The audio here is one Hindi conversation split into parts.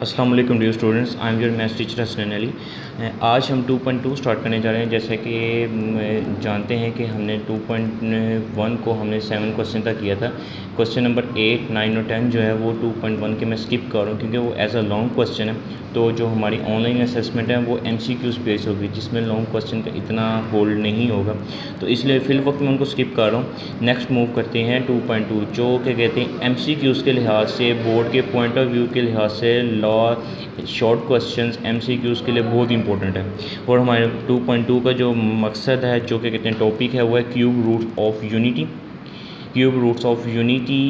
अस्सलाम वालेकुम dear students, I am your maths teacher Hasan Ali. आज हम 2.2 स्टार्ट करने जा रहे हैं। जैसे कि जानते हैं कि हमने 2.1 को हमने 7 क्वेश्चन तक किया था। क्वेश्चन नंबर 8, 9 और 10 जो है वो 2.1 के मैं स्किप कर रहा हूँ क्योंकि वो एज़ अ लॉन्ग क्वेश्चन है। तो जो हमारी ऑनलाइन असेसमेंट है वो MCQs बेस होगी, जिसमें लॉन्ग क्वेश्चन का इतना होल्ड नहीं होगा, तो इसलिए फ़िल वक्त मैं उनको स्किप कर रहा हूँ। नेक्स्ट मूव करते हैं 2.2, जो क्या कहते हैं MCQs के लिहाज से, बोर्ड के पॉइंट ऑफ व्यू के लिहाज से शॉर्ट क्वेश्चंस MCQs के लिए बहुत इंपॉर्टेंट है। और हमारे 2.2 का जो मकसद है, जो क्या कहते हैं टॉपिक है, वो है cube roots of unity, cube roots of unity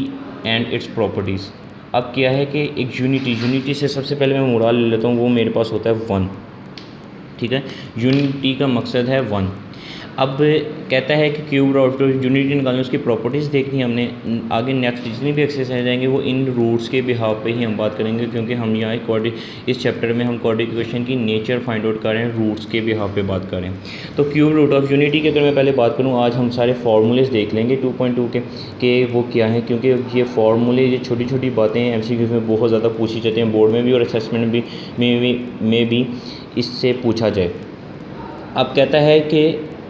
and its properties. अब क्या है कि एक यूनिटी से सबसे पहले मैं मुराद ले लेता हूँ, वो मेरे पास होता है 1। ठीक है, यूनिटी का मकसद है 1। अब कहता है कि क्यूब रूट ऑफ यूनिटी निकालने, उसकी प्रॉपर्टीज़ देखनी है हमने। आगे नेक्स्ट जितनी भी एक्सरसाइज आएंगे वो इन रूट्स के बिहाव पे ही हम बात करेंगे, क्योंकि हम यहाँ इस चैप्टर में हम कोऑर्डिनेट इक्वेशन की नेचर फाइंड आउट कर रहे हैं, रूट्स के बिहाव पे बात कर रहे हैं। तो क्यूब रूट ऑफ यूनिटी की अगर मैं पहले बात करूँ, आज हम सारे फार्मूलेज देख लेंगे 2.2 के वो क्या हैं, क्योंकि ये फार्मूले, ये छोटी छोटी बातें MCQs में बहुत ज़्यादा पूछी जाती हैं, बोर्ड में भी और असेसमेंट में भी इससे पूछा जाए। अब कहता है कि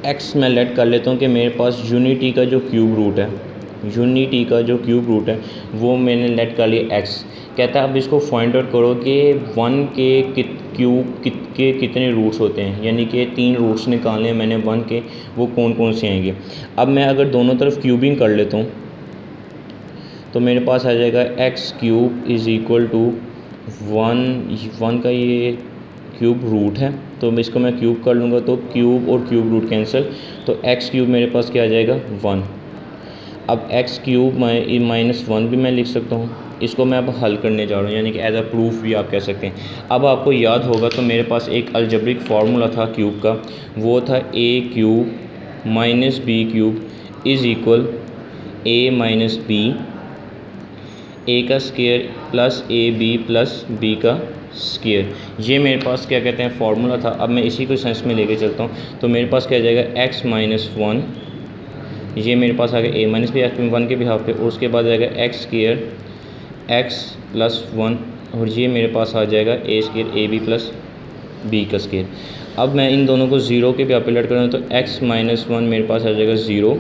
x मैं लेट कर लेता हूँ कि मेरे पास यूनिटी का जो क्यूब रूट है, यूनिटी का जो क्यूब रूट है वो मैंने लेट कर लिया x। कहता है अब इसको फाइंड आउट करो कि 1 के क्यूब के कितने रूट्स होते हैं, यानी कि 3 रूट्स निकालने हैं मैंने 1 के, वो कौन कौन से आएंगे। अब मैं अगर दोनों तरफ क्यूबिंग कर लेता हूँ तो मेरे पास आ जाएगा x cube is equal to 1 का ये क्यूब रूट है, तो इसको मैं क्यूब कर लूँगा तो क्यूब और क्यूब रूट कैंसिल, तो x क्यूब मेरे पास क्या आ जाएगा 1। अब x क्यूब -1 भी मैं लिख सकता हूँ। इसको मैं अब हल करने जा रहा हूँ, यानी कि एज अ प्रूफ भी आप कह सकते हैं। अब आपको याद होगा तो मेरे पास एक अलजेब्रिक फार्मूला था क्यूब का, वो था a cube minus b cube is equal a minus b, a का square plus ab plus b का स्क्वायर। ये मेरे पास क्या कहते हैं फार्मूला था। अब मैं इसी को सेंस में लेके चलता हूँ, तो मेरे पास क्या आ जाएगा x माइनस 1, ये मेरे पास आ गया a माइनस b, एक्स 1 के बिहाफ पे, और उसके बाद आएगा x स्क्वायर x प्लस 1, और ये मेरे पास आ जाएगा a square ab plus b का स्क्वायर। अब मैं इन दोनों को ज़ीरो के बिहाफ पे लेट करूँ तो x माइनस 1 मेरे पास आ जाएगा 0,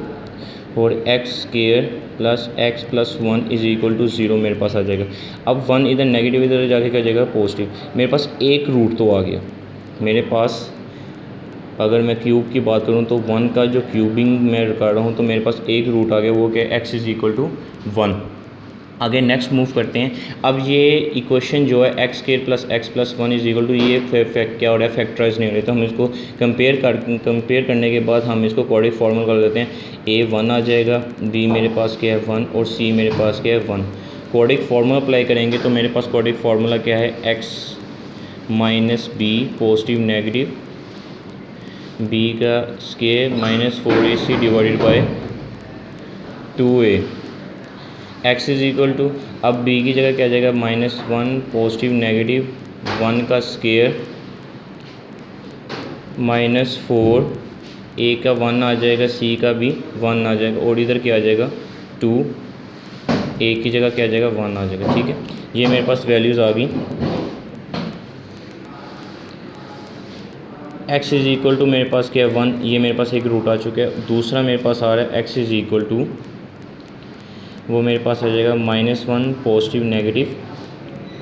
और x square plus x plus 1 is equal to 0 मेरे पास आ जाएगा। अब 1 इधर नेगेटिव, इधर जाके क्या जाएगा पॉजिटिव। मेरे पास एक रूट तो आ गया मेरे पास। अगर मैं क्यूब की बात करूं तो 1 का जो क्यूबिंग मैं कर रहा हूं तो मेरे पास एक रूट आ गया, वो क्या x इज़ इक्वल टू 1। आगे नेक्स्ट मूव करते हैं। अब ये इक्वेशन जो है x square plus x plus 1 is equal to, ये क्या हो रहा है फैक्टराइज नहीं हो रही, तो हम इसको कंपेयर करने के बाद हम इसको कोऑर्डिनेट फॉर्मूला कर देते हैं। a 1 आ जाएगा, b मेरे पास क्या है 1, और c मेरे पास क्या है 1। कोऑर्डिनेट फार्मूला अप्लाई करेंगे तो मेरे पास कोऑर्डिनेट फार्मूला क्या है, x minus b positive negative, b का square minus 4ac divided by 2a, x is equal to, अब b की जगह क्या आ जाएगा -1 पॉजिटिव नेगेटिव 1 का स्क्वायर -4, a का 1 आ जाएगा, c का भी 1 आ जाएगा, और इधर क्या आ जाएगा 2, a की जगह क्या आ जाएगा 1 आ जाएगा। ठीक है, ये मेरे पास वैल्यूज़ आ गई। x इज़ इक्वल टू मेरे पास क्या है 1, ये मेरे पास एक रूट आ चुका है। दूसरा मेरे पास आ रहा है x इज़ इक्वल टू, वो मेरे पास आ जाएगा -1 पॉजिटिव नेगेटिव,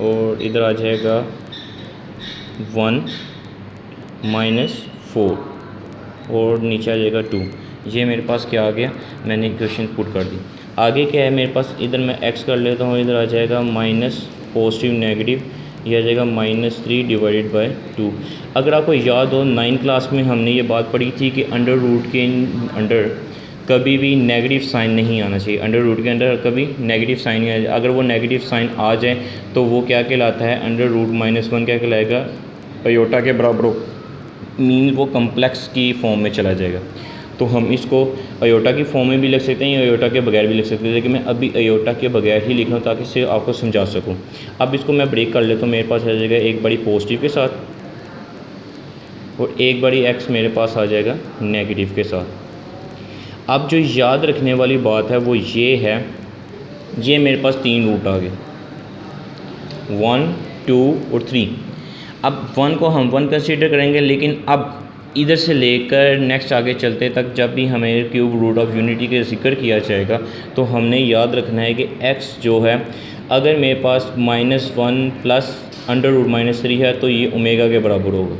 और इधर आ जाएगा 1 -4, और नीचे आ जाएगा 2। ये मेरे पास क्या आ गया, मैंने इक्वेशन पुट कर दी। आगे क्या है मेरे पास, इधर मैं x कर लेता हूँ, इधर आ जाएगा माइनस पॉजिटिव नेगेटिव, यह आ जाएगा -3 डिवाइडेड बाय 2। अगर आपको याद हो 9 क्लास में हमने ये बात पढ़ी थी कि अंडर रूट के अंडर कभी भी नेगेटिव साइन नहीं आना चाहिए, अंडर रूट के अंदर कभी नेगेटिव साइन नहीं आना। अगर वो नेगेटिव साइन आ जाए तो वो क्या कहलाता है, अंडर रूट -1 क्या कहलाएगा, अयोटा के बराबर, मीन वो कम्प्लेक्स की फॉर्म में चला जाएगा। तो हम इसको अयोटा की फॉर्म में भी लिख सकते हैं या अयोटा के बगैर भी लिख सकते हैं, लेकिन मैं अभी अयोटा के बगैर ही लिख रहा हूँ ताकि सिर्फ आपको समझा सकूँ। अब इसको मैं ब्रेक कर लेता हूँ, मेरे पास आ जाएगा एक बड़ी पॉजिटिव के साथ, और एक बड़ी x मेरे पास आ जाएगा नेगेटिव के साथ। अब जो याद रखने वाली बात है वो ये है, ये मेरे पास 3 रूट आ गए, 1 2 और 3। अब 1 को हम 1 कंसीडर करेंगे, लेकिन अब इधर से लेकर नेक्स्ट आगे चलते तक जब भी हमें क्यूब रूट ऑफ यूनिटी का जिक्र किया जाएगा तो हमने याद रखना है कि x जो है, अगर मेरे पास -1 प्लस अंडर रूट -3 है तो ये ओमेगा के बराबर होगा।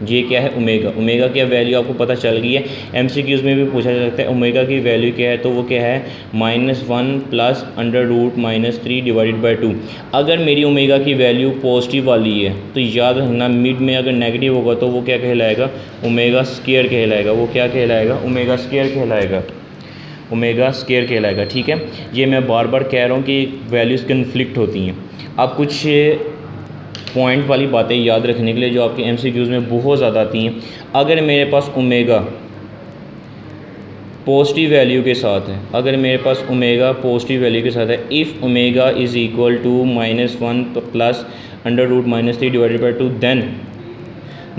ये क्या है? ओमेगा। ओमेगा की वैल्यू आपको पता चल गई है, MCQs में भी पूछा जा सकता है ओमेगा की वैल्यू क्या है, तो वो क्या है -1 plus under root -3 divided by 2। अगर मेरी ओमेगा की वैल्यू पॉजिटिव वाली है तो याद रखना मिड में अगर नेगेटिव होगा तो वो क्या कहलाएगा? ओमेगा स्क्वायर कहलाएगा। वो क्या कहलाएगा? ओमेगा स्क्वायर कहलाएगा। ओमेगा स्क्वायर कहलाएगा। ठीक है, ये मैं बार बार कह रहा हूँ कि वैल्यूज़ कन्फ्लिक्ट होती हैं। अब कुछ पॉइंट वाली बातें याद रखने के लिए जो आपके MCQs में बहुत ज़्यादा आती हैं। अगर मेरे पास ओमेगा पॉजिटिव वैल्यू के साथ है, अगर मेरे पास ओमेगा पॉजिटिव वैल्यू के साथ है, if omega is equal to -1 plus under root -3 divided by 2,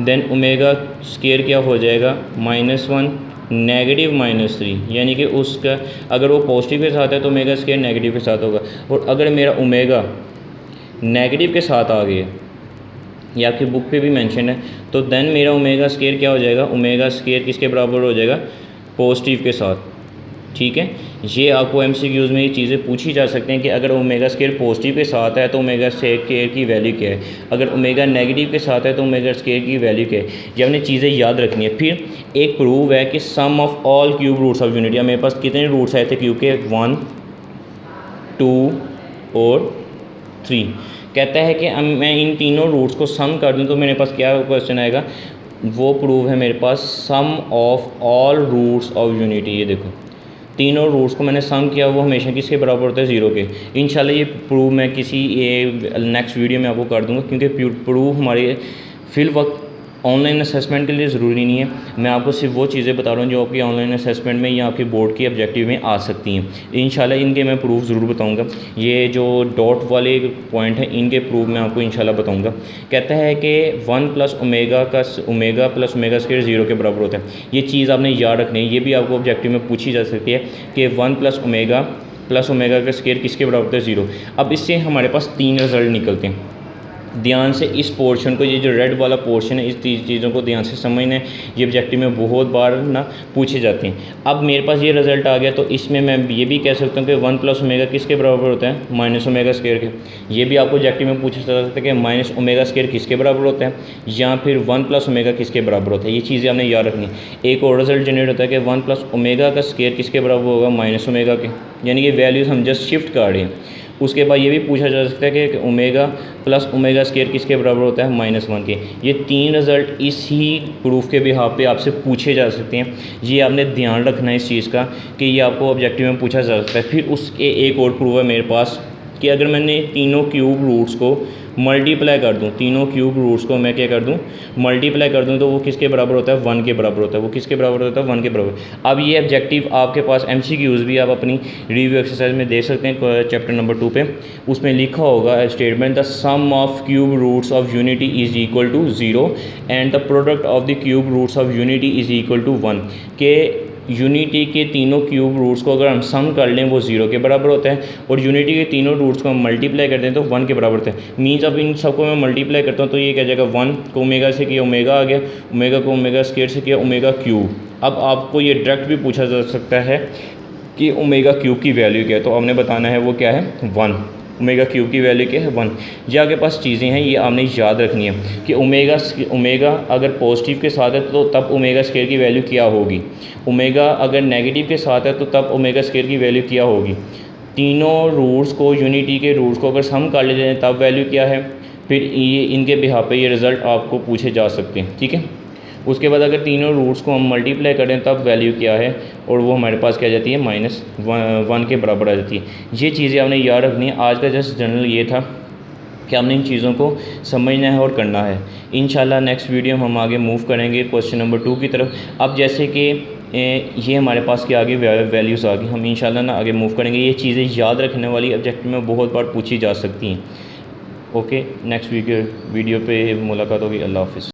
then omega square क्या हो जाएगा? -1 नेगेटिव -3, यानी कि उसका अगर वो पॉजिटिव के साथ है तो ओमेगा स्क्वायर नेगेटिव के साथ होगा। और अगर मेरा ओमेगा नेगेटिव के साथ आ गया, ये आपकी बुक पे भी मेंशन है, तो देन मेरा ओमेगा स्क्वायर क्या हो जाएगा? ओमेगा स्क्वायर किसके बराबर हो जाएगा? पॉजिटिव के साथ। ठीक है, ये आपको MCQs में ये चीज़ें पूछी जा सकती हैं कि अगर ओमेगा स्क्वायर पॉजिटिव के साथ है तो ओमेगा स्क्वायर की वैल्यू क्या है, अगर ओमेगा नेगेटिव के साथ है तो ओमेगा स्क्वायर की वैल्यू क्या है। ये हमने चीज़ें याद रखनी है। फिर एक प्रूव है कि sum of all cube roots of unity. मेरे पास कितने रूट्स आए थे क्यूब के? 1, 2 और 3। कहता है कि मैं इन तीनों रूट्स को सम कर दूं तो मेरे पास क्या क्वेश्चन आएगा? वो प्रूव है मेरे पास sum of all roots of unity. ये देखो, तीनों रूट्स को मैंने सम किया, वो हमेशा किसके बराबर होता है? 0 के। इंशाल्लाह ये प्रूव मैं किसी नेक्स्ट वीडियो में आपको कर दूंगा, क्योंकि प्रूव हमारे फिल वक्त ऑनलाइन असेसमेंट के लिए ज़रूरी नहीं है। मैं आपको सिर्फ वो चीज़ें बता रहा हूँ जो आपकी ऑनलाइन असेसमेंट में या आपके बोर्ड के ऑब्जेक्टिव में आ सकती हैं। इंशाल्लाह इनके मैं प्रूफ ज़रूर बताऊँगा। ये जो डॉट वाले पॉइंट हैं इनके प्रूफ मैं आपको इंशाल्लाह बताऊँगा। कहता है कि 1 प्लस ओमेगा का ओमेगा प्लस ओमेगा स्क्वायर 0 के बराबर होता है। ये चीज़ आपने याद रखनी है, ये भी आपको ऑब्जेक्टिव में पूछी जा सकती है कि 1 प्लस ओमेगा का स्क्वायर किसके बराबर होता है? 0। अब इससे हमारे पास 3 रिज़ल्ट निकलते हैं। ध्यान से इस पोर्शन को, ये जो रेड वाला पोर्शन है, इस चीज़ों को ध्यान से समझना है। ये ऑब्जेक्टिव में बहुत बार ना पूछे जाते हैं। अब मेरे पास ये रिज़ल्ट आ गया तो इसमें मैं ये भी कह सकता हूँ कि 1 प्लस ओमेगा किसके बराबर होता है? माइनस ओमेगा स्क्वायर के। ये भी आपको ऑब्जेक्टिव में पूछा जा सकता है कि माइनस ओमेगा स्क्वायर किसके बराबर होता है, या फिर 1 प्लस ओमेगा किसके बराबर होता है। ये चीज़ें आपने याद रखनी है। एक और रिजल्ट जनरेट होता है कि 1 प्लस ओमेगा का स्क्वायर किसके बराबर होगा? माइनस ओमेगा के। यानी कि वैल्यूज़ हम जस्ट शिफ्ट कर रहे हैं। उसके बाद ये भी पूछा जा सकता है कि ओमेगा प्लस ओमेगा स्क्वायर किसके बराबर होता है? -1 के। ये 3 रिज़ल्ट इसी प्रूफ के बिहाफ पे आपसे पूछे जा सकते हैं। ये आपने ध्यान रखना है इस चीज़ का कि ये आपको ऑब्जेक्टिव में पूछा जा सकता है। फिर उसके एक और प्रूफ है मेरे पास कि अगर मैंने तीनों क्यूब रूट्स को मल्टीप्लाई कर दूं, तीनों क्यूब रूट्स को मैं क्या कर दूं? मल्टीप्लाई कर दूं, तो वो किसके बराबर होता है? 1 के बराबर होता है। वो किसके बराबर होता है? 1 के बराबर। अब ये ऑब्जेक्टिव आपके पास MCQs भी आप अपनी रिव्यू एक्सरसाइज में देख सकते हैं, चैप्टर नंबर 2 पे। उसमें लिखा होगा statement the sum of cube roots of unity is equal to 0 and the product of the cube roots of unity is equal to 1। के यूनिटी के तीनों क्यूब रूट्स को अगर हम सम कर लें वो 0 के बराबर होता है, और यूनिटी के तीनों रूट्स को हम मल्टीप्लाई करते हैं तो 1 के बराबर होता है। मीन्स अब इन सबको मैं मल्टीप्लाई करता हूँ तो ये क्या जाएगा? 1 को ओमेगा से किया ओमेगा आ गया, ओमेगा को ओमेगा स्क्वायर से किया ओमेगा क्यूब। अब आपको ये डायरेक्ट भी पूछा जा सकता है कि ओमेगा क्यूब की वैल्यू क्या है, तो हमने बताना है वो क्या है? 1। ओमेगा क्यूब की वैल्यू क्या है? 1। ये आपके पास चीज़ें हैं, ये आपने याद रखनी है कि ओमेगा अगर पॉजिटिव के साथ है तो तब ओमेगा स्क्वायर की वैल्यू क्या होगी, ओमेगा अगर नेगेटिव के साथ है तो तब ओमेगा स्क्वायर की वैल्यू क्या होगी। तीनों रूट्स को, यूनिटी के रूट्स को अगर सम कर लेते हैं तब वैल्यू क्या है। फिर ये इनके बिहाफ पे ये रिज़ल्ट आपको पूछे जा सकते हैं। ठीक है, उसके बाद अगर तीनों रूट्स को हम मल्टीप्लाई करें तब वैल्यू क्या है, और वो हमारे पास क्या जाती है? -1 के बराबर आ जाती है। ये चीज़ें आपने याद रखनी है। आज का जस्ट जनरल ये था कि हमने इन चीज़ों को समझना है और करना है। इंशाल्लाह नेक्स्ट वीडियो में हम आगे मूव करेंगे क्वेश्चन नंबर 2 की तरफ। अब जैसे कि ये हमारे पास के आगे वैल्यूज़ आ गई, हम इंशाल्लाह ना आगे मूव करेंगे। ये चीज़ें याद रखने वाली ऑब्जेक्टिव में बहुत बार पूछी जा सकती हैं। ओके, नेक्स्ट वीडियो पे मुलाकात होगी। अल्लाह हाफ़िज़।